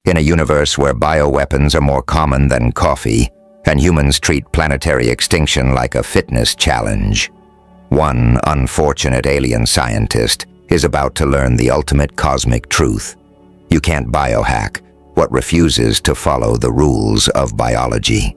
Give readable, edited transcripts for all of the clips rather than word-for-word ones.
In a universe where bioweapons are more common than coffee, and humans treat planetary extinction like a fitness challenge, one unfortunate alien scientist is about to learn the ultimate cosmic truth. You can't biohack what refuses to follow the rules of biology.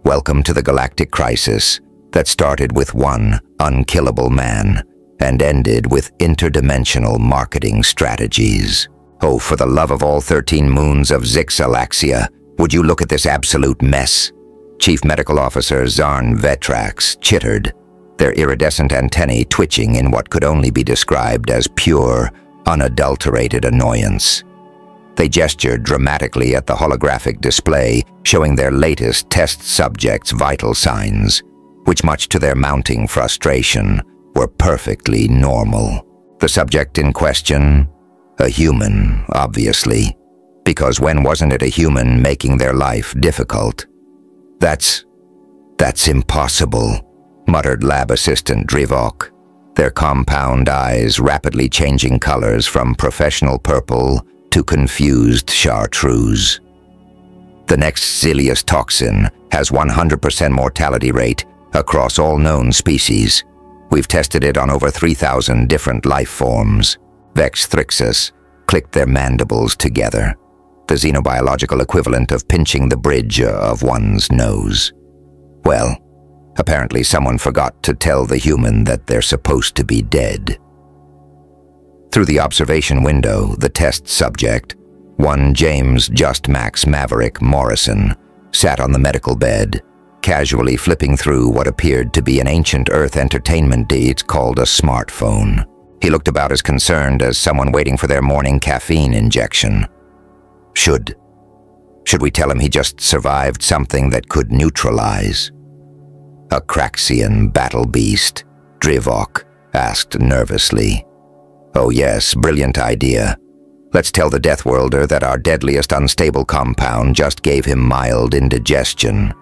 Welcome to the galactic crisis that started with one unkillable man and ended with interdimensional marketing strategies. Oh, for the love of all 13 moons of Zixalaxia, would you look at this absolute mess? Chief Medical Officer Zarn Vetrax chittered, their iridescent antennae twitching in what could only be described as pure, unadulterated annoyance. They gestured dramatically at the holographic display showing their latest test subject's vital signs, which, much to their mounting frustration, were perfectly normal. The subject in question? A human, obviously, because when wasn't it a human making their life difficult? That's impossible, muttered lab assistant Drivok, their compound eyes rapidly changing colors from professional purple to confused chartreuse. The next Zilius toxin has 100% mortality rate across all known species. We've tested it on over 3,000 different life forms. Vex Thrixus clicked their mandibles together, the xenobiological equivalent of pinching the bridge of one's nose. Well, apparently someone forgot to tell the human that they're supposed to be dead. Through the observation window, the test subject, one James Just Max Maverick Morrison, sat on the medical bed, casually flipping through what appeared to be an ancient Earth entertainment deed called a smartphone. He looked about as concerned as someone waiting for their morning caffeine injection. Should we tell him he just survived something that could neutralize? A Craxian battle beast, Drivok asked nervously. Oh yes, brilliant idea. Let's tell the Deathworlder that our deadliest unstable compound just gave him mild indigestion.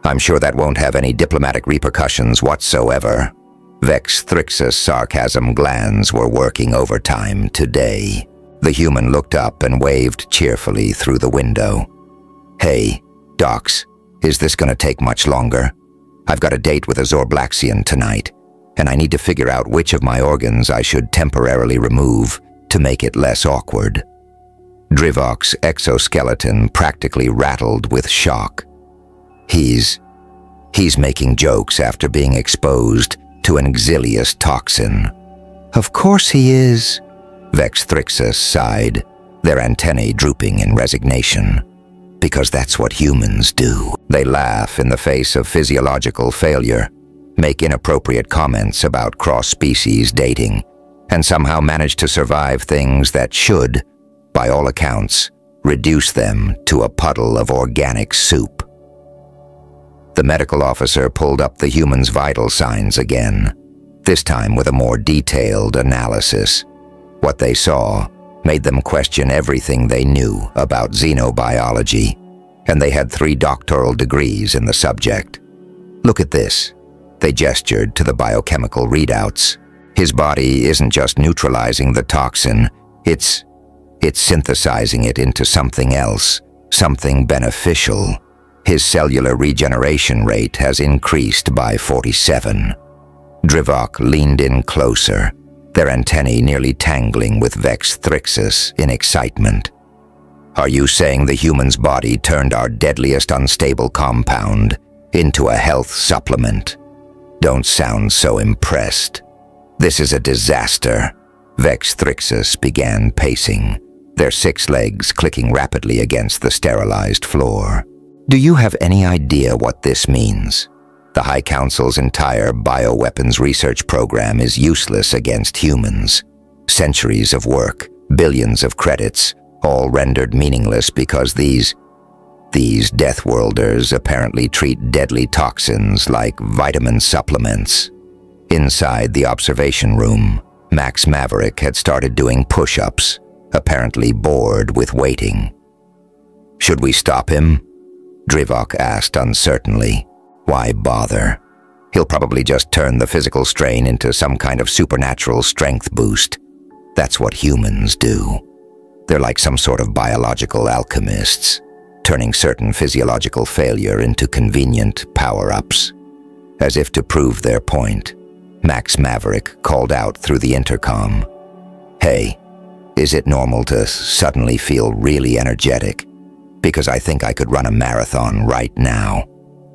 I'm sure that won't have any diplomatic repercussions whatsoever. Vex Thrixus' sarcasm glands were working overtime today. The human looked up and waved cheerfully through the window. Hey, Docs, is this gonna take much longer? I've got a date with a Zorblaxian tonight, and I need to figure out which of my organs I should temporarily remove to make it less awkward. Drivok's exoskeleton practically rattled with shock. He's making jokes after being exposed to an Xilius toxin. Of course he is, Vex Thrixus sighed, their antennae drooping in resignation. Because that's what humans do. They laugh in the face of physiological failure, make inappropriate comments about cross-species dating, and somehow manage to survive things that should, by all accounts, reduce them to a puddle of organic soup. The medical officer pulled up the human's vital signs again, this time with a more detailed analysis. What they saw made them question everything they knew about xenobiology, and they had 3 doctoral degrees in the subject. Look at this. They gestured to the biochemical readouts. His body isn't just neutralizing the toxin, it's synthesizing it into something else, something beneficial. His cellular regeneration rate has increased by 47. Drivok leaned in closer, their antennae nearly tangling with Vex Thrixus in excitement. Are you saying the human's body turned our deadliest unstable compound into a health supplement? Don't sound so impressed. This is a disaster. Vex Thrixus began pacing, their 6 legs clicking rapidly against the sterilized floor. Do you have any idea what this means? The High Council's entire bioweapons research program is useless against humans. Centuries of work, billions of credits, all rendered meaningless because these Deathworlders apparently treat deadly toxins like vitamin supplements. Inside the observation room, Max Maverick had started doing push-ups, apparently bored with waiting. Should we stop him? Drivok asked uncertainly. Why bother? He'll probably just turn the physical strain into some kind of supernatural strength boost. That's what humans do. They're like some sort of biological alchemists, turning certain physiological failure into convenient power-ups. As if to prove their point, Max Maverick called out through the intercom, "Hey, is it normal to suddenly feel really energetic? Because I think I could run a marathon right now.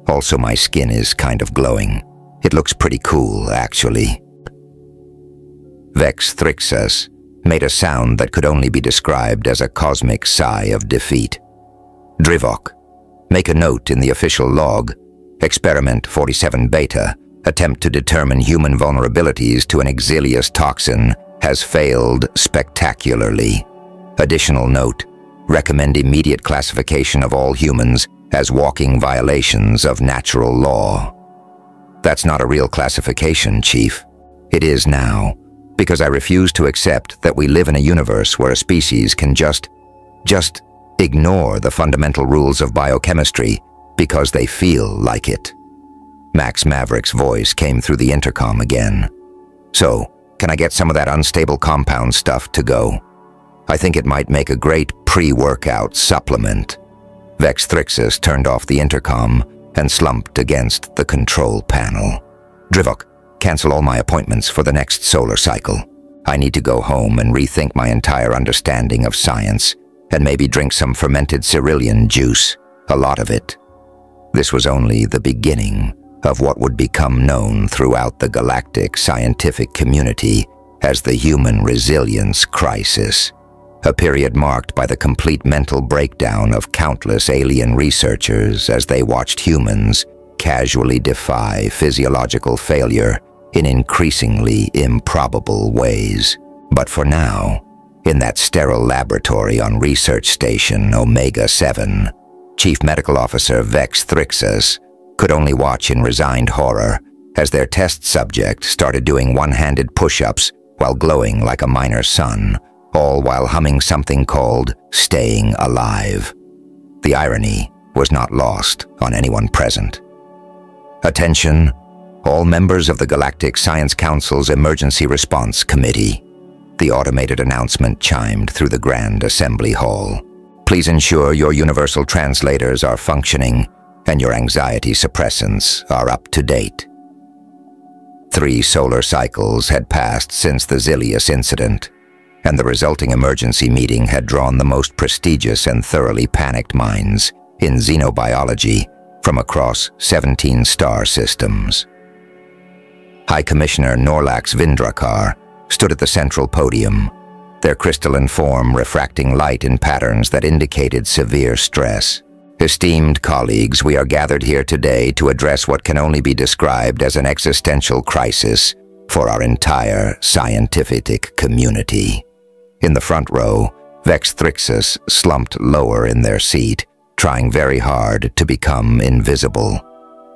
Also, my skin is kind of glowing. It looks pretty cool, actually." Vex Thrixus made a sound that could only be described as a cosmic sigh of defeat. "Drivok, make a note in the official log. Experiment 47 Beta, attempt to determine human vulnerabilities to an exilious toxin, has failed spectacularly. Additional note, recommend immediate classification of all humans as walking violations of natural law." "That's not a real classification, Chief. It is now, because I refuse to accept that we live in a universe where a species can just ignore the fundamental rules of biochemistry because they feel like it." Max Maverick's voice came through the intercom again. "So, can I get some of that unstable compound stuff to go? I think it might make a great pre-workout supplement." Vex Thrixus turned off the intercom and slumped against the control panel. "Drivok, cancel all my appointments for the next solar cycle. I need to go home and rethink my entire understanding of science, and maybe drink some fermented cerulean juice, a lot of it." This was only the beginning of what would become known throughout the galactic scientific community as the Human Resilience Crisis, a period marked by the complete mental breakdown of countless alien researchers as they watched humans casually defy physiological failure in increasingly improbable ways. But for now, in that sterile laboratory on Research Station Omega-7, Chief Medical Officer Vex Thrixus could only watch in resigned horror as their test subject started doing one-handed push-ups while glowing like a minor sun, all while humming something called "Staying Alive." The irony was not lost on anyone present. "Attention, all members of the Galactic Science Council's Emergency Response Committee." The automated announcement chimed through the Grand Assembly Hall. "Please ensure your universal translators are functioning and your anxiety suppressants are up to date." 3 solar cycles had passed since the Zilius incident, and the resulting emergency meeting had drawn the most prestigious and thoroughly panicked minds in xenobiology from across 17 star systems. High Commissioner Norlax Vindrakar stood at the central podium, their crystalline form refracting light in patterns that indicated severe stress. "Esteemed colleagues, we are gathered here today to address what can only be described as an existential crisis for our entire scientific community." In the front row, Vex Thrixus slumped lower in their seat, trying very hard to become invisible.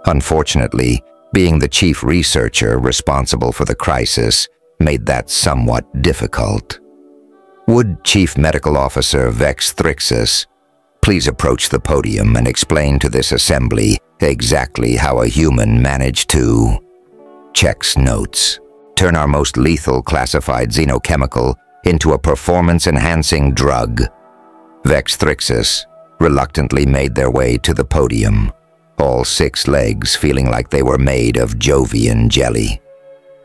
Unfortunately, being the chief researcher responsible for the crisis made that somewhat difficult. "Would Chief Medical Officer Vex Thrixus please approach the podium and explain to this assembly exactly how a human managed to..." Checks notes. "Turn our most lethal classified xenochemical into a performance-enhancing drug." Vex Thrixus reluctantly made their way to the podium, all 6 legs feeling like they were made of Jovian jelly.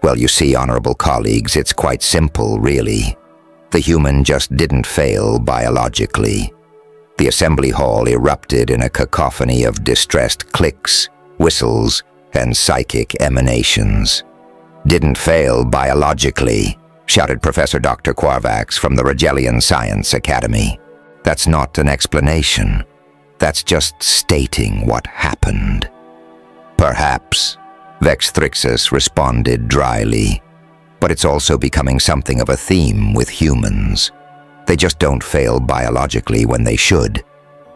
"Well, you see, honorable colleagues, it's quite simple, really. The human just didn't fail biologically." The assembly hall erupted in a cacophony of distressed clicks, whistles, and psychic emanations. "Didn't fail biologically," shouted Professor Dr. Quarvax from the Regelian Science Academy. "That's not an explanation. That's just stating what happened." "Perhaps," Vex Thrixus responded dryly, "but it's also becoming something of a theme with humans. They just don't fail biologically when they should,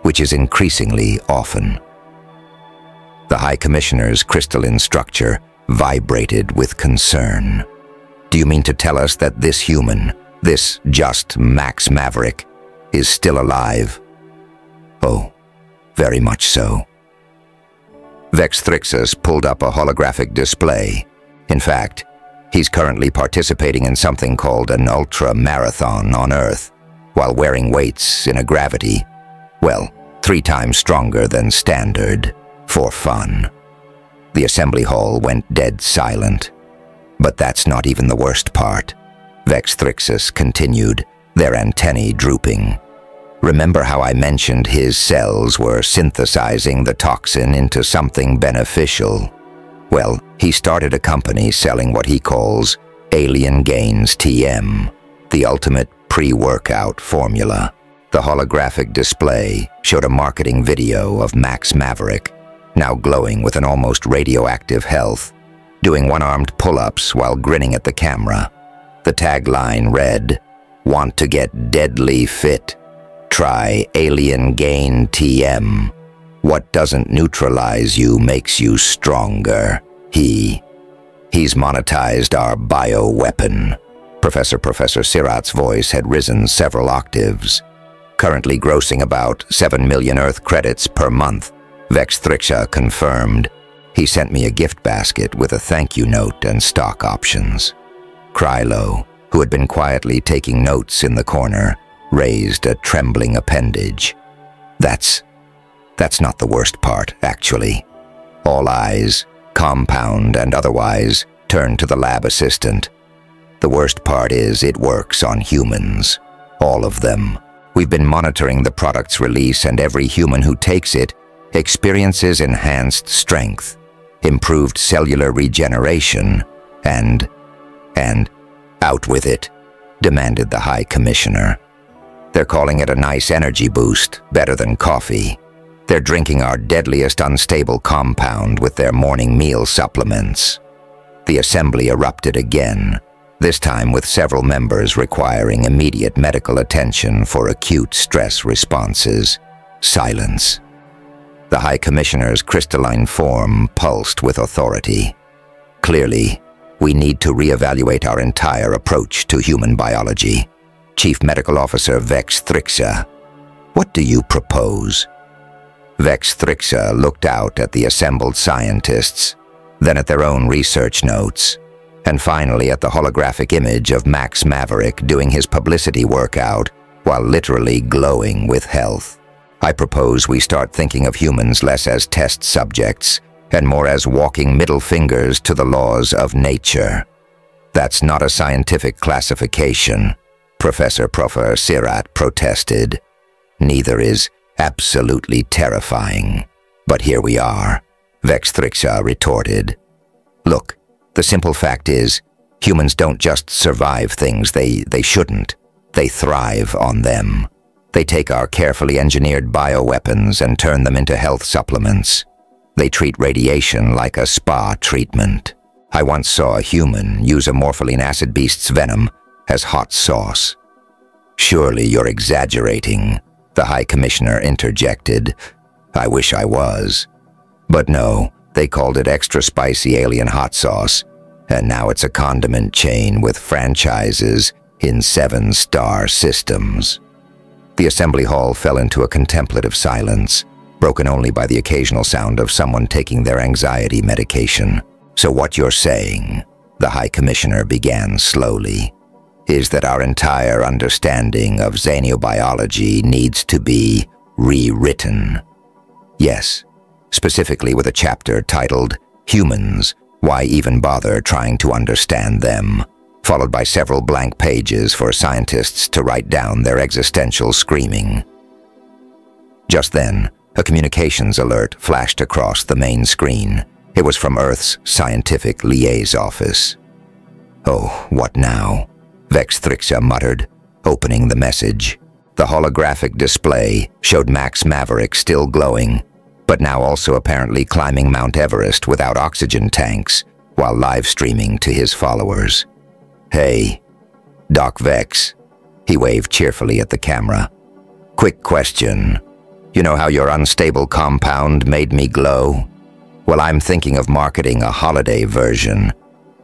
which is increasingly often." The High Commissioner's crystalline structure vibrated with concern. "Do you mean to tell us that this human, this just Max Maverick, is still alive?" "Oh, very much so." Vex Thrixus pulled up a holographic display. "In fact, he's currently participating in something called an ultra-marathon on Earth, while wearing weights in a gravity, well, 3 times stronger than standard, for fun. The assembly hall went dead silent. But that's not even the worst part. Vex Thrixus continued, their antennae drooping. Remember how I mentioned his cells were synthesizing the toxin into something beneficial? Well, he started a company selling what he calls Alien Gains TM, the ultimate pre-workout formula. The holographic display showed a marketing video of Max Maverick, now glowing with an almost radioactive health, doing one-armed pull-ups while grinning at the camera. The tagline read, "Want to get deadly fit? Try Alien Gain TM. What doesn't neutralize you makes you stronger." He's monetized our bioweapon. Professor Sirat's voice had risen several octaves. Currently grossing about 7 million Earth credits per month, Vex Thrixus confirmed. He sent me a gift basket with a thank you note and stock options. Krylo, who had been quietly taking notes in the corner, raised a trembling appendage. That's not the worst part, actually. All eyes, compound and otherwise, turned to the lab assistant. The worst part is it works on humans. All of them. We've been monitoring the product's release, and every human who takes it experiences enhanced strength, improved cellular regeneration, and out with it, demanded the High Commissioner. They're calling it a nice energy boost, better than coffee. They're drinking our deadliest unstable compound with their morning meal supplements. The assembly erupted again, this time with several members requiring immediate medical attention for acute stress responses. Silence. The High Commissioner's crystalline form pulsed with authority. Clearly, we need to reevaluate our entire approach to human biology. Chief Medical Officer Vex Thrixus, what do you propose? Vex Thrixus looked out at the assembled scientists, then at their own research notes, and finally at the holographic image of Max Maverick doing his publicity workout while literally glowing with health. I propose we start thinking of humans less as test subjects and more as walking middle fingers to the laws of nature. That's not a scientific classification, Professor Sirat protested. Neither is absolutely terrifying. But here we are, Vex Thrixus retorted. Look, the simple fact is, humans don't just survive things they shouldn't. They thrive on them. They take our carefully engineered bioweapons and turn them into health supplements. They treat radiation like a spa treatment. I once saw a human use a morpholine acid beast's venom as hot sauce. Surely you're exaggerating, the High Commissioner interjected. I wish I was. But no, they called it extra spicy alien hot sauce, and now it's a condiment chain with franchises in 7-star systems. The assembly hall fell into a contemplative silence, broken only by the occasional sound of someone taking their anxiety medication. So what you're saying, the High Commissioner began slowly, is that our entire understanding of xenobiology needs to be rewritten. Yes, specifically with a chapter titled Humans, Why Even Bother Trying to Understand Them, followed by several blank pages for scientists to write down their existential screaming. Just then, a communications alert flashed across the main screen. It was from Earth's Scientific Liaison Office. Oh, what now? Vex Thrixus muttered, opening the message. The holographic display showed Max Maverick still glowing, but now also apparently climbing Mount Everest without oxygen tanks, while live streaming to his followers. Hey, Doc Vex, he waved cheerfully at the camera. Quick question. You know how your unstable compound made me glow? Well, I'm thinking of marketing a holiday version.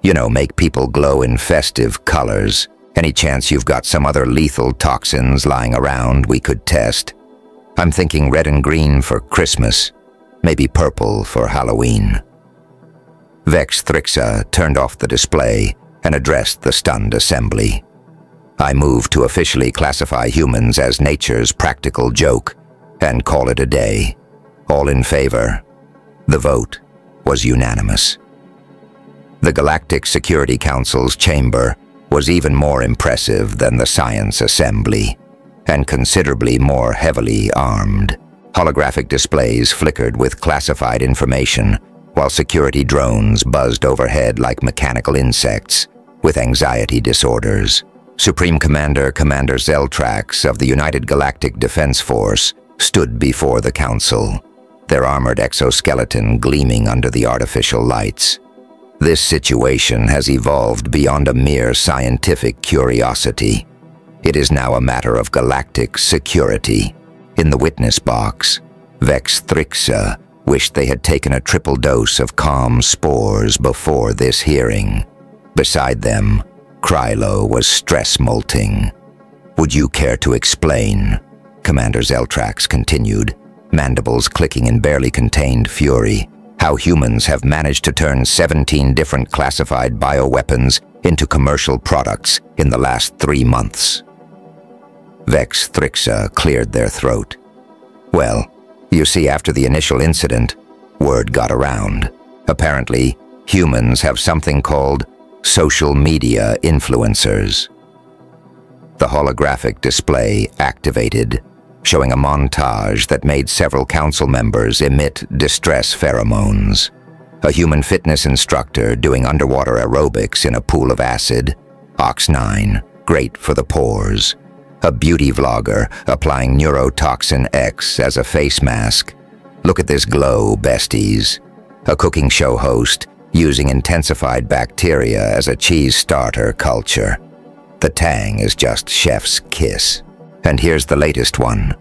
You know, make people glow in festive colors. Any chance you've got some other lethal toxins lying around we could test? I'm thinking red and green for Christmas, maybe purple for Halloween. Vex Thrixus turned off the display and addressed the stunned assembly. I move to officially classify humans as nature's practical joke and call it a day. All in favor. The vote was unanimous. The Galactic Security Council's chamber was even more impressive than the Science Assembly, and considerably more heavily armed. Holographic displays flickered with classified information, while security drones buzzed overhead like mechanical insects with anxiety disorders. Supreme Commander Zeltrax of the United Galactic Defense Force stood before the council, their armored exoskeleton gleaming under the artificial lights. This situation has evolved beyond a mere scientific curiosity. It is now a matter of galactic security. In the witness box, Vex Thrixa wished they had taken a triple dose of calm spores before this hearing. Beside them, Krylo was stress-molting. "Would you care to explain?" Commander Zeltrax continued, mandibles clicking in barely contained fury, "how humans have managed to turn 17 different classified bioweapons into commercial products in the last 3 months. Vex Thrixa cleared their throat. "Well, you see, after the initial incident, word got around. Apparently, humans have something called social media influencers." The holographic display activated, showing a montage that made several council members emit distress pheromones. A human fitness instructor doing underwater aerobics in a pool of acid, Ox9, great for the pores. A beauty vlogger applying neurotoxin X as a face mask. Look at this glow, besties. A cooking show host using intensified bacteria as a cheese starter culture. The tang is just chef's kiss. And here's the latest one,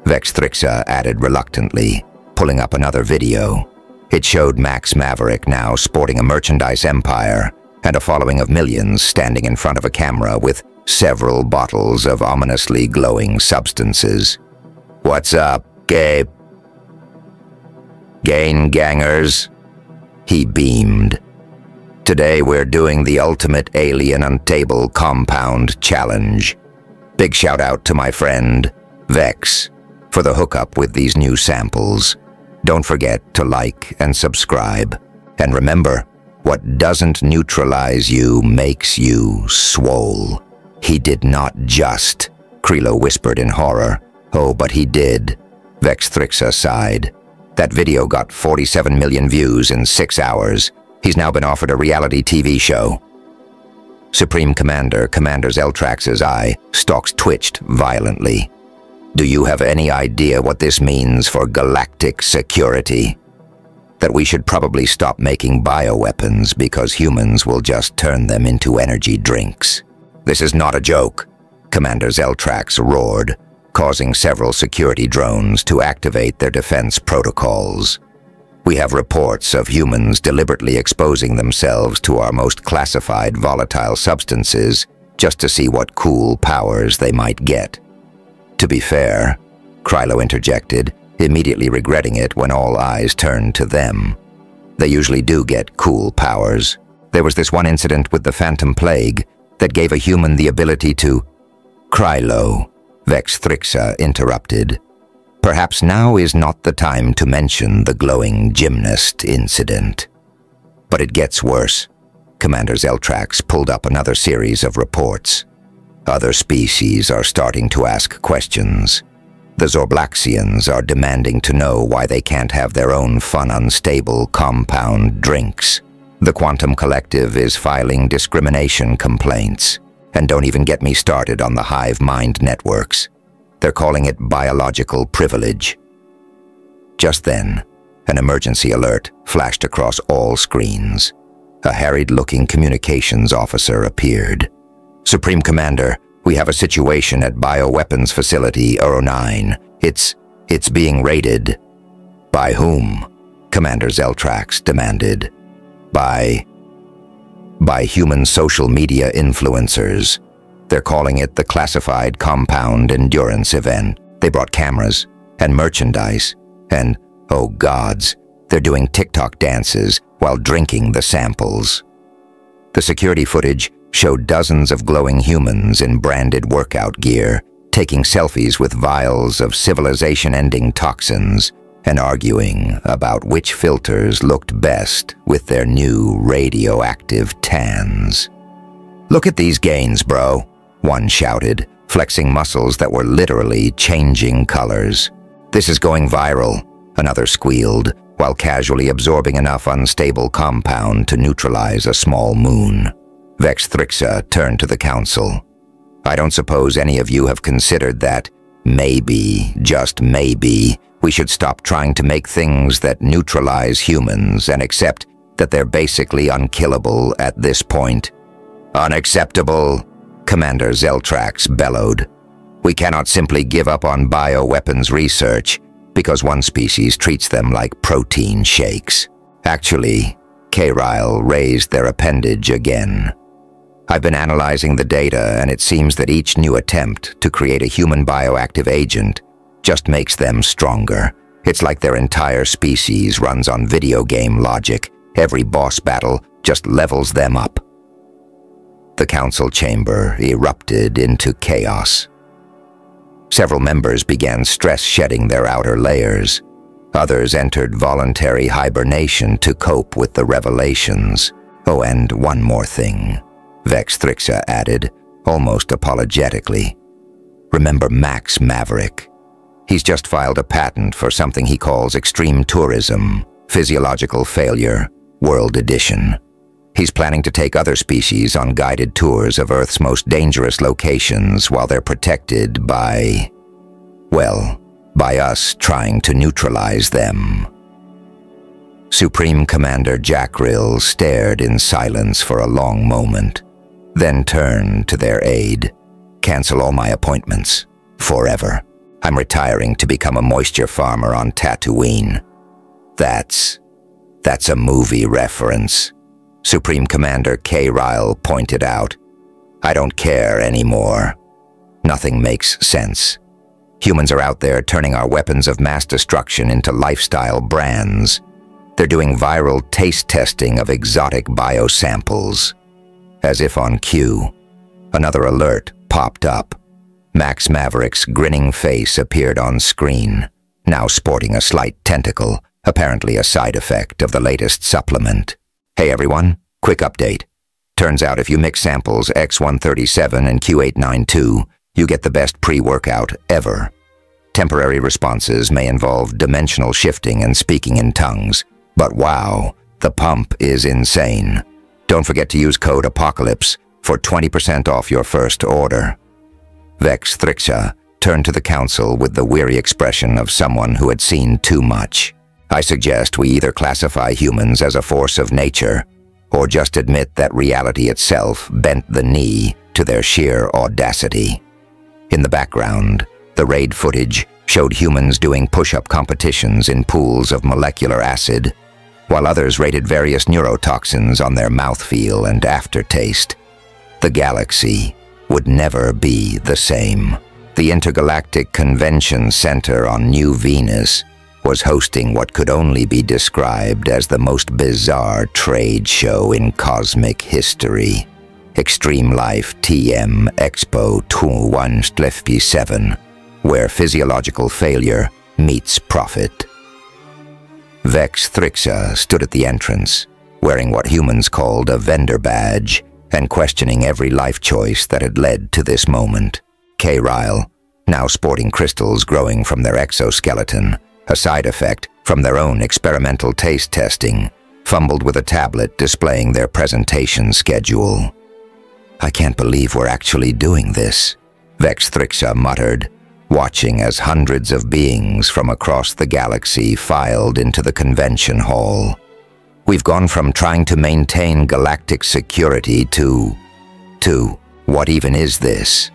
Vex Thrixa added reluctantly, pulling up another video. It showed Max Maverick now sporting a merchandise empire and a following of millions standing in front of a camera with several bottles of ominously glowing substances. "What's up, Gabe? Gain gangers?" He beamed. "Today we're doing the ultimate alien untable compound challenge. Big shout out to my friend, Vex, for the hookup with these new samples. Don't forget to like and subscribe. And remember, what doesn't neutralize you makes you swole." "He did not just," Krylo whispered in horror. "Oh, but he did," Vex Thrixa sighed. "That video got 47 million views in 6 hours. He's now been offered a reality TV show." Supreme Commander Zeltrax's eye stalks twitched violently. "Do you have any idea what this means for galactic security? That we should probably stop making bioweapons because humans will just turn them into energy drinks." "This is not a joke," Commander Zeltrax roared, causing several security drones to activate their defense protocols. "We have reports of humans deliberately exposing themselves to our most classified volatile substances just to see what cool powers they might get." "To be fair," Krylo interjected, immediately regretting it when all eyes turned to them. "They usually do get cool powers. There was this one incident with the Phantom Plague that gave a human the ability to—" "Krylo," Vex Thrixa interrupted. "Perhaps now is not the time to mention the glowing gymnast incident." "But it gets worse." Commander Zeltrax pulled up another series of reports. "Other species are starting to ask questions. The Zorblaxians are demanding to know why they can't have their own fun unstable compound drinks. The Quantum Collective is filing discrimination complaints. And don't even get me started on the hive mind networks. They're calling it biological privilege." Just then, an emergency alert flashed across all screens. A harried-looking communications officer appeared. "Supreme Commander, we have a situation at Bioweapons Facility 09. It's being raided." "By whom?" Commander Zeltrax demanded. By human social media influencers. They're calling it the Classified Compound Endurance Event. They brought cameras and merchandise and, oh gods, they're doing TikTok dances while drinking the samples. The security footage showed dozens of glowing humans in branded workout gear, taking selfies with vials of civilization-ending toxins and arguing about which filters looked best with their new radioactive tans. "Look at these gains, bro," one shouted, flexing muscles that were literally changing colors. "This is going viral," another squealed, while casually absorbing enough unstable compound to neutralize a small moon. Vex Thrixa turned to the council. "I don't suppose any of you have considered that maybe, just maybe, we should stop trying to make things that neutralize humans and accept that they're basically unkillable at this point." "Unacceptable," Commander Zeltrax bellowed. "We cannot simply give up on bioweapons research because one species treats them like protein shakes." Actually, K-Ryle raised their appendage again. "I've been analyzing the data, and it seems that each new attempt to create a human bioactive agent just makes them stronger. It's like their entire species runs on video game logic. Every boss battle just levels them up." The council chamber erupted into chaos. Several members began stress-shedding their outer layers. Others entered voluntary hibernation to cope with the revelations. "Oh, and one more thing," Vex Thrixa added, almost apologetically. "Remember Max Maverick? He's just filed a patent for something he calls extreme tourism, physiological failure, world edition. He's planning to take other species on guided tours of Earth's most dangerous locations while they're protected by, well, by us trying to neutralize them." Supreme Commander Jackrill stared in silence for a long moment, then turned to their aide. "Cancel all my appointments. Forever. I'm retiring to become a moisture farmer on Tatooine." That's a movie reference," Supreme Commander K-Ryle pointed out. "I don't care anymore. Nothing makes sense. Humans are out there turning our weapons of mass destruction into lifestyle brands. They're doing viral taste testing of exotic biosamples." As if on cue, another alert popped up. Max Maverick's grinning face appeared on screen, now sporting a slight tentacle, apparently a side effect of the latest supplement. "Hey everyone, quick update. Turns out if you mix samples X137 and Q892, you get the best pre-workout ever. Temporary responses may involve dimensional shifting and speaking in tongues, but wow, the pump is insane. Don't forget to use code APOCALYPSE for 20% off your first order." Vex Thrixa turned to the council with the weary expression of someone who had seen too much. "I suggest we either classify humans as a force of nature, or just admit that reality itself bent the knee to their sheer audacity." In the background, the raid footage showed humans doing push-up competitions in pools of molecular acid, while others rated various neurotoxins on their mouthfeel and aftertaste. The galaxy would never be the same. The Intergalactic Convention Center on New Venus was hosting what could only be described as the most bizarre trade show in cosmic history. Extreme Life TM Expo 21/7, where physiological failure meets profit. Vex Thrixa stood at the entrance, wearing what humans called a vendor badge, and questioning every life choice that had led to this moment. K-Ryle, now sporting crystals growing from their exoskeleton, a side effect from their own experimental taste testing, fumbled with a tablet displaying their presentation schedule. "I can't believe we're actually doing this," Vex Thrixa muttered, watching as hundreds of beings from across the galaxy filed into the convention hall. "We've gone from trying to maintain galactic security to what even is this?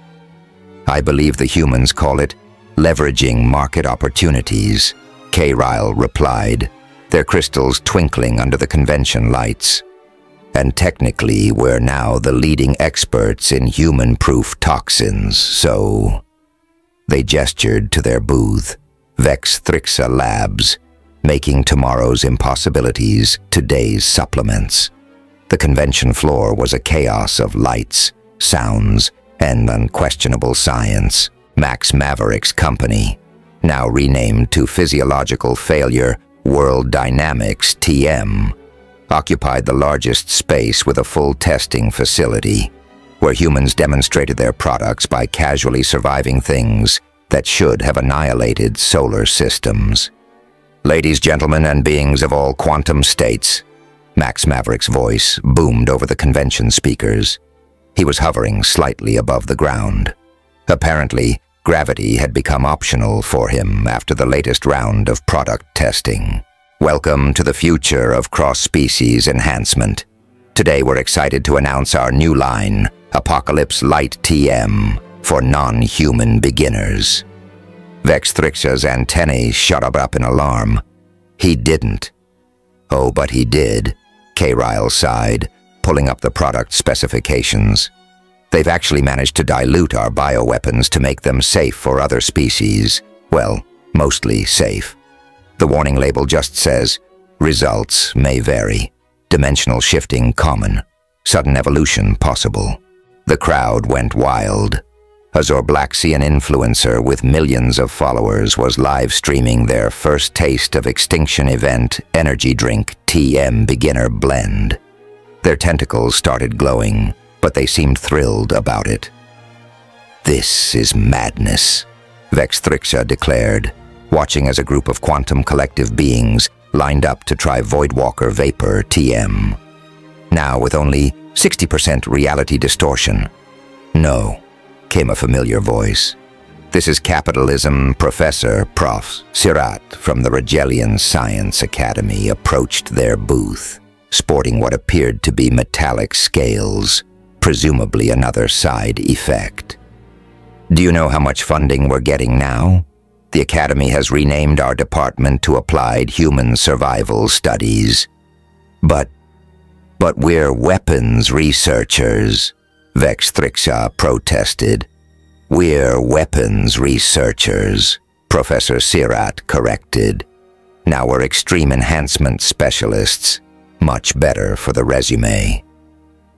I believe the humans call it leveraging market opportunities," K-Ryle replied, their crystals twinkling under the convention lights. "And technically, we're now the leading experts in human-proof toxins, so..." They gestured to their booth, Vex Thrixa Labs, making tomorrow's impossibilities today's supplements. The convention floor was a chaos of lights, sounds, and unquestionable science. Max Maverick's company, now renamed to Physiological Failure World Dynamics TM, occupied the largest space with a full testing facility, where humans demonstrated their products by casually surviving things that should have annihilated solar systems. Ladies, gentlemen, and beings of all quantum states, Max Maverick's voice boomed over the convention speakers. He was hovering slightly above the ground. Apparently, gravity had become optional for him after the latest round of product testing. Welcome to the future of cross-species enhancement. Today we're excited to announce our new line, Apocalypse Light TM, for non-human beginners. Vex Thrixa's antennae shot up in alarm. He didn't. Oh, but he did, K-Ryle sighed, pulling up the product specifications. They've actually managed to dilute our bioweapons to make them safe for other species. Well, mostly safe. The warning label just says, results may vary. Dimensional shifting common. Sudden evolution possible. The crowd went wild. A Zorblaxian influencer with millions of followers was live streaming their first taste of Extinction Event Energy Drink TM Beginner Blend. Their tentacles started glowing, but they seemed thrilled about it. This is madness, Vex Thrixa declared, watching as a group of quantum collective beings lined up to try Voidwalker Vapor TM. Now with only 60% reality distortion. No, came a familiar voice. This is Capitalism Professor Prof. Sirat from the Regelian Science Academy approached their booth, sporting what appeared to be metallic scales, presumably another side effect. Do you know how much funding we're getting now? The Academy has renamed our department to Applied Human Survival Studies. But we're weapons researchers, Vex Thrixa protested. We're weapons researchers, Professor Sirat corrected. Now we're extreme enhancement specialists. Much better for the resume.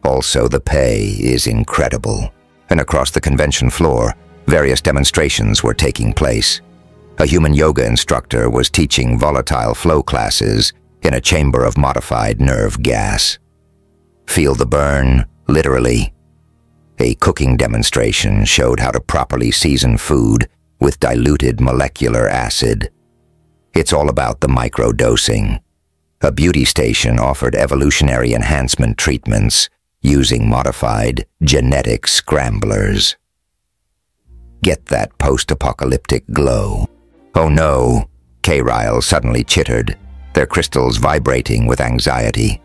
Also, the pay is incredible. And across the convention floor, various demonstrations were taking place. A human yoga instructor was teaching volatile flow classes in a chamber of modified nerve gas. Feel the burn, literally. A cooking demonstration showed how to properly season food with diluted molecular acid. It's all about the microdosing. A beauty station offered evolutionary enhancement treatments using modified genetic scramblers. Get that post-apocalyptic glow. Oh no, K-Ryle suddenly chittered, their crystals vibrating with anxiety.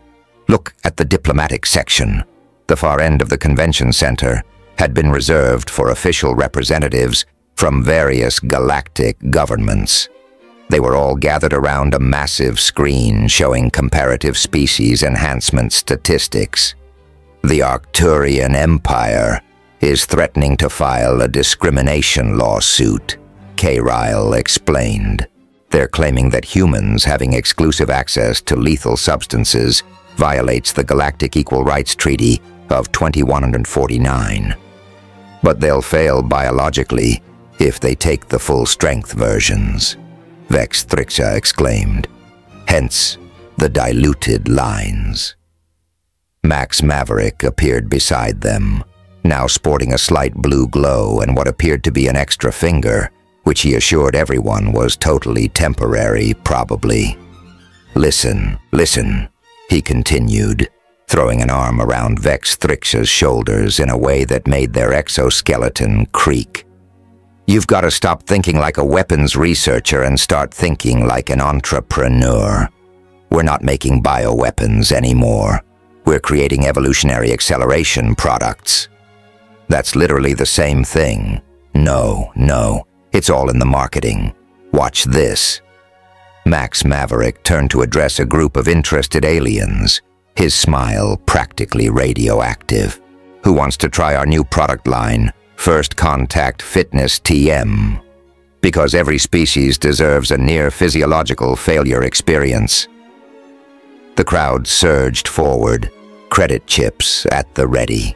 Look at the diplomatic section. The far end of the convention center had been reserved for official representatives from various galactic governments. They were all gathered around a massive screen showing comparative species enhancement statistics. The Arcturian Empire is threatening to file a discrimination lawsuit, K-Ryle explained. They're claiming that humans having exclusive access to lethal substances violates the Galactic Equal Rights Treaty of 2149. But they'll fail biologically if they take the full-strength versions, Vex Thrixa exclaimed. Hence, the diluted lines. Max Maverick appeared beside them, now sporting a slight blue glow and what appeared to be an extra finger, which he assured everyone was totally temporary, probably. Listen, he continued, throwing an arm around Vex Thrixa's shoulders in a way that made their exoskeleton creak. You've got to stop thinking like a weapons researcher and start thinking like an entrepreneur. We're not making bioweapons anymore. We're creating evolutionary acceleration products. That's literally the same thing. No, it's all in the marketing. Watch this. Max Maverick turned to address a group of interested aliens, his smile practically radioactive. Who wants to try our new product line, First Contact Fitness TM? Because every species deserves a near-physiological failure experience. The crowd surged forward, credit chips at the ready.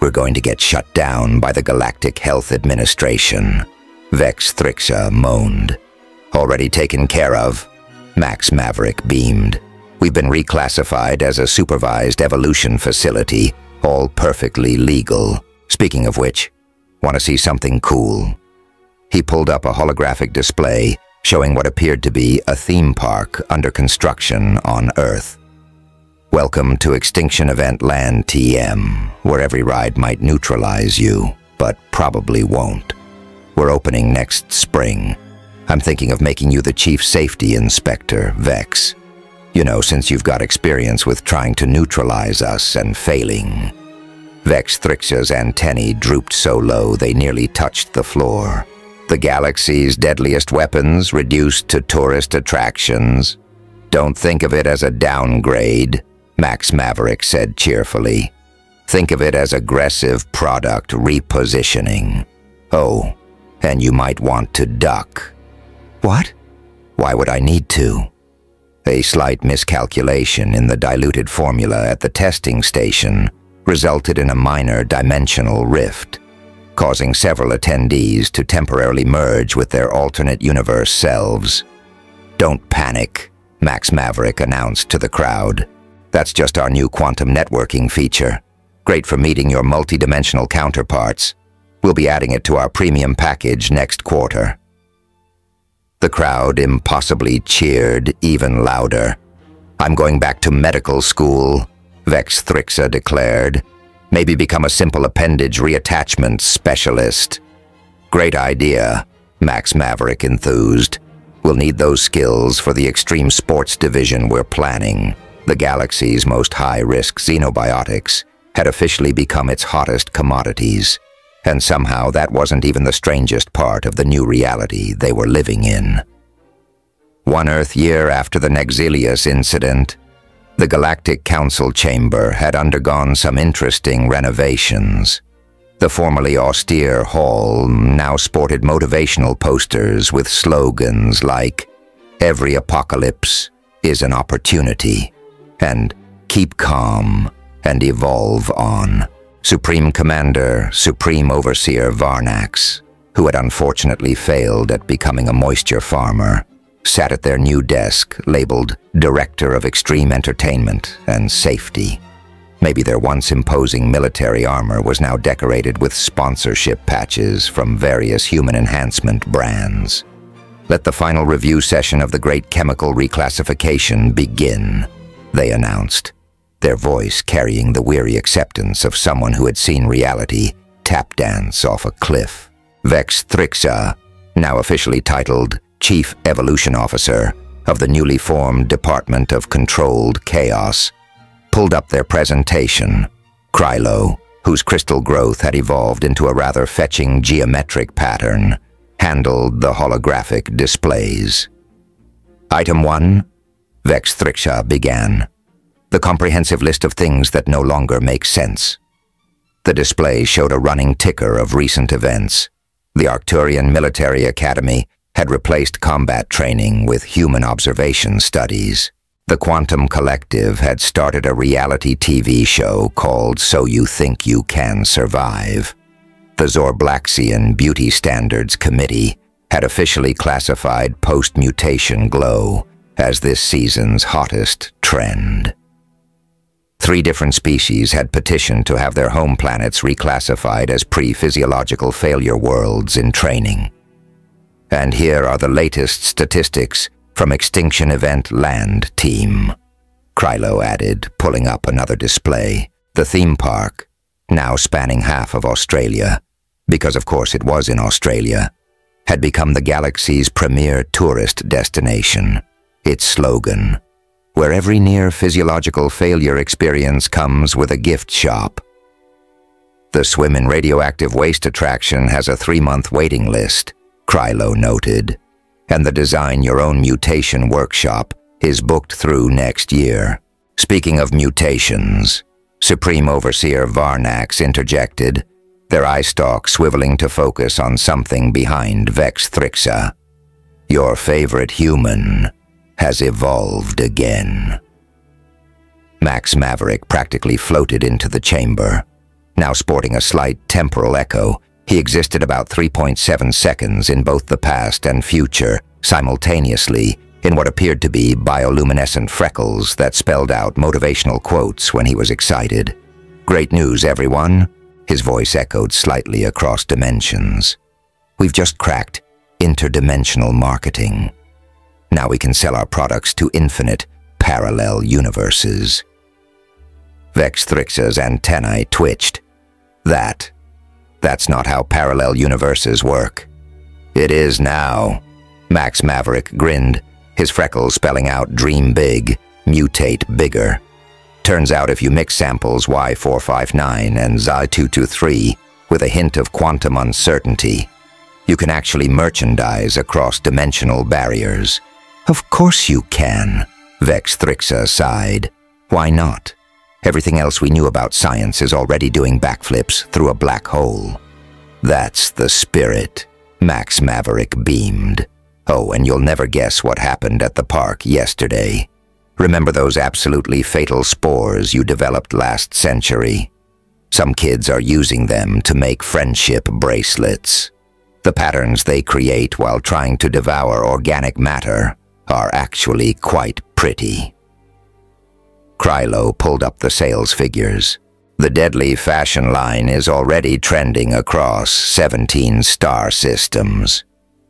We're going to get shut down by the Galactic Health Administration, Vex Thrixa moaned. Already taken care of, Max Maverick beamed. We've been reclassified as a supervised evolution facility, all perfectly legal. Speaking of which, want to see something cool? He pulled up a holographic display showing what appeared to be a theme park under construction on Earth. Welcome to Extinction Event Land TM, where every ride might neutralize you, but probably won't. We're opening next spring. I'm thinking of making you the Chief Safety Inspector, Vex. You know, since you've got experience with trying to neutralize us and failing. Vex Thrixa's antennae drooped so low they nearly touched the floor. The galaxy's deadliest weapons reduced to tourist attractions. Don't think of it as a downgrade, Max Maverick said cheerfully. Think of it as aggressive product repositioning. Oh, and you might want to duck. What? Why would I need to? A slight miscalculation in the diluted formula at the testing station resulted in a minor dimensional rift, causing several attendees to temporarily merge with their alternate universe selves. Don't panic, Max Maverick announced to the crowd. That's just our new quantum networking feature. Great for meeting your multidimensional counterparts. We'll be adding it to our premium package next quarter. The crowd impossibly cheered even louder. I'm going back to medical school, Vex Thrixa declared. Maybe become a simple appendage reattachment specialist. Great idea, Max Maverick enthused. We'll need those skills for the extreme sports division we're planning. The galaxy's most high-risk xenobiotics had officially become its hottest commodities. And somehow that wasn't even the strangest part of the new reality they were living in. 1 Earth year after the Nexilius incident, the Galactic Council Chamber had undergone some interesting renovations. The formerly austere hall now sported motivational posters with slogans like, "Every apocalypse is an opportunity," and "Keep calm and evolve on." Supreme Commander, Supreme Overseer Varnax, who had unfortunately failed at becoming a moisture farmer, sat at their new desk labeled Director of Extreme Entertainment and Safety. Maybe their once imposing military armor was now decorated with sponsorship patches from various human enhancement brands. Let the final review session of the Great Chemical Reclassification begin, they announced, their voice carrying the weary acceptance of someone who had seen reality tap dance off a cliff. Vex Thrixa, now officially titled Chief Evolution Officer of the newly formed Department of Controlled Chaos, pulled up their presentation. Krylo, whose crystal growth had evolved into a rather fetching geometric pattern, handled the holographic displays. Item 1, Vex Thrixa began. The comprehensive list of things that no longer make sense. The display showed a running ticker of recent events. The Arcturian Military Academy had replaced combat training with human observation studies. The Quantum Collective had started a reality TV show called So You Think You Can Survive. The Zorblaxian Beauty Standards Committee had officially classified post-mutation glow as this season's hottest trend. 3 different species had petitioned to have their home planets reclassified as pre-physiological failure worlds in training. And here are the latest statistics from Extinction Event Land Team, Krylo added, pulling up another display. The theme park, now spanning half of Australia, because of course it was in Australia, had become the galaxy's premier tourist destination. Its slogan, where every near-physiological failure experience comes with a gift shop. The Swim in Radioactive Waste attraction has a 3-month waiting list, Krylo noted, and the Design Your Own Mutation workshop is booked through next year. Speaking of mutations, Supreme Overseer Varnax interjected, their eye stalk swiveling to focus on something behind Vex Thrixa. Your favorite human has evolved again. Max Maverick practically floated into the chamber. Now sporting a slight temporal echo, he existed about 3.7 seconds in both the past and future, simultaneously, in what appeared to be bioluminescent freckles that spelled out motivational quotes when he was excited. "Great news, everyone," his voice echoed slightly across dimensions. "We've just cracked interdimensional marketing. Now we can sell our products to infinite, parallel universes." Vex Thrixa's antennae twitched. That's not how parallel universes work. "It is now." Max Maverick grinned, his freckles spelling out "dream big, mutate bigger." Turns out if you mix samples Y459 and Xi223 with a hint of quantum uncertainty, you can actually merchandise across dimensional barriers. "Of course you can," Vex Thrixa sighed. "Why not? Everything else we knew about science is already doing backflips through a black hole." "That's the spirit," Max Maverick beamed. "Oh, and you'll never guess what happened at the park yesterday. Remember those absolutely fatal spores you developed last century? Some kids are using them to make friendship bracelets. The patterns they create while trying to devour organic matter are actually quite pretty." Krylo pulled up the sales figures. "The deadly fashion line is already trending across 17 star systems.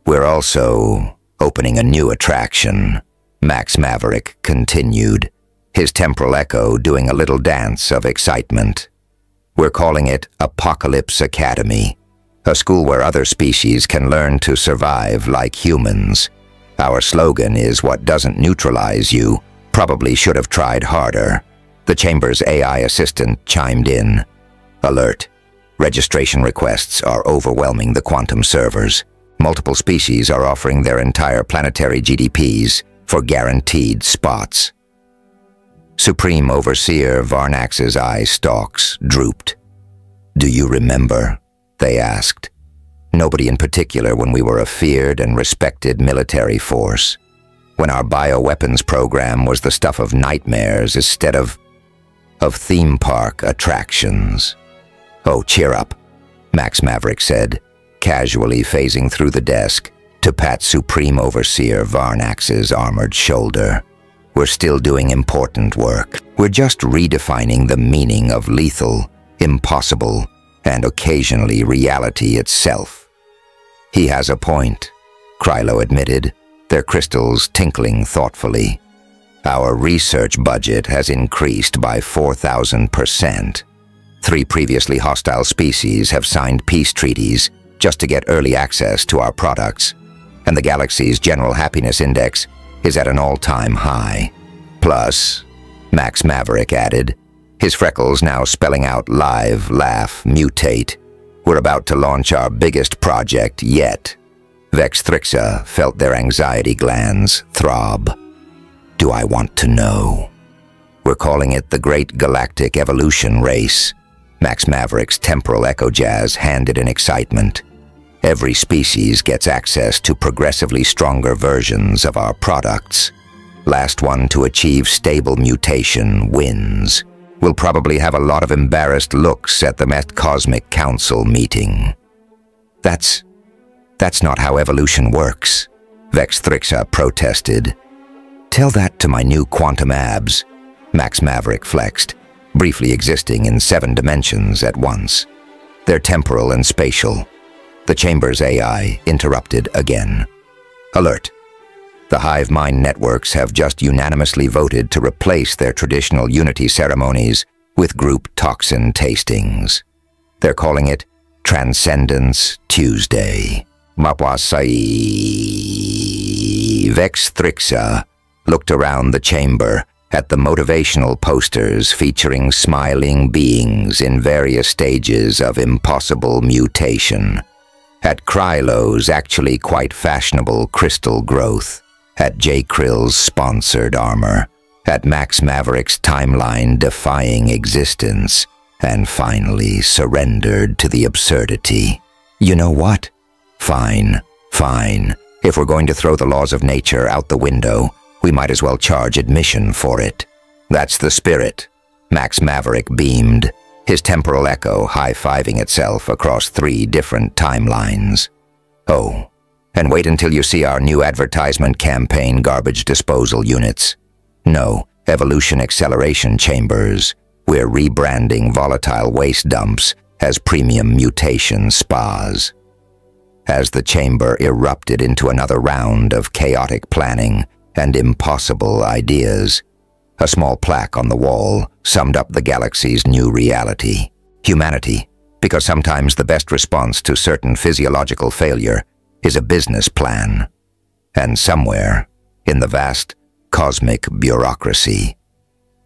We're also opening a new attraction," Max Maverick continued, his temporal echo doing a little dance of excitement. "We're calling it Apocalypse Academy, a school where other species can learn to survive like humans. Our slogan is what doesn't neutralize you probably should have tried harder." The chamber's AI assistant chimed in. "Alert. Registration requests are overwhelming the quantum servers. Multiple species are offering their entire planetary GDPs for guaranteed spots." Supreme Overseer Varnax's eye stalks drooped. "Do you remember?" they asked. "Nobody in particular when we were a feared and respected military force. When our bioweapons program was the stuff of nightmares instead of theme park attractions." "Oh, cheer up," Max Maverick said, casually phasing through the desk to pat Supreme Overseer Varnax's armored shoulder. "We're still doing important work. We're just redefining the meaning of lethal, impossible, and occasionally reality itself." "He has a point," Krylo admitted, their crystals tinkling thoughtfully. "Our research budget has increased by 4,000%. 3 previously hostile species have signed peace treaties just to get early access to our products, and the galaxy's general happiness index is at an all-time high. Plus," Max Maverick added, his freckles now spelling out live, laugh, mutate, "we're about to launch our biggest project yet." Vex Thrixa felt their anxiety glands throb. "Do I want to know?" "We're calling it the Great Galactic Evolution Race," Max Maverick's temporal echo jazz handed in excitement. "Every species gets access to progressively stronger versions of our products. Last one to achieve stable mutation wins. We'll probably have a lot of embarrassed looks at the Met Cosmic Council meeting." That's not how evolution works," Vex Thrixa protested. "Tell that to my new quantum abs," Max Maverick flexed, briefly existing in 7 dimensions at once. They're temporal and spatial. The chamber's AI interrupted again. "Alert. The hive mind networks have just unanimously voted to replace their traditional unity ceremonies with group toxin tastings. They're calling it Transcendence Tuesday." Mapwasai. Vex Thrixa looked around the chamber at the motivational posters featuring smiling beings in various stages of impossible mutation, at Krylo's actually quite fashionable crystal growth, at J. Krill's sponsored armor, at Max Maverick's timeline defying existence, and finally surrendered to the absurdity. "You know what? Fine. If we're going to throw the laws of nature out the window, we might as well charge admission for it." That's the spirit, Max Maverick beamed, his temporal echo high-fiving itself across 3 different timelines. Oh, and wait until you see our new advertisement campaign garbage disposal units. No, evolution acceleration chambers. We're rebranding volatile waste dumps as premium mutation spas. As the chamber erupted into another round of chaotic planning and impossible ideas, a small plaque on the wall summed up the galaxy's new reality. Humanity, because sometimes the best response to certain physiological failure is a business plan. And somewhere, in the vast cosmic bureaucracy,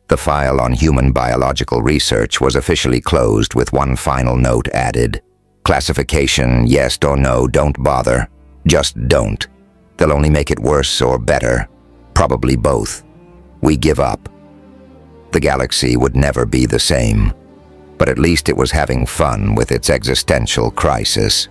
the file on human biological research was officially closed with one final note added. Classification, yes or no, don't bother. Just don't. They'll only make it worse or better. Probably both. We give up. The galaxy would never be the same, but at least it was having fun with its existential crisis.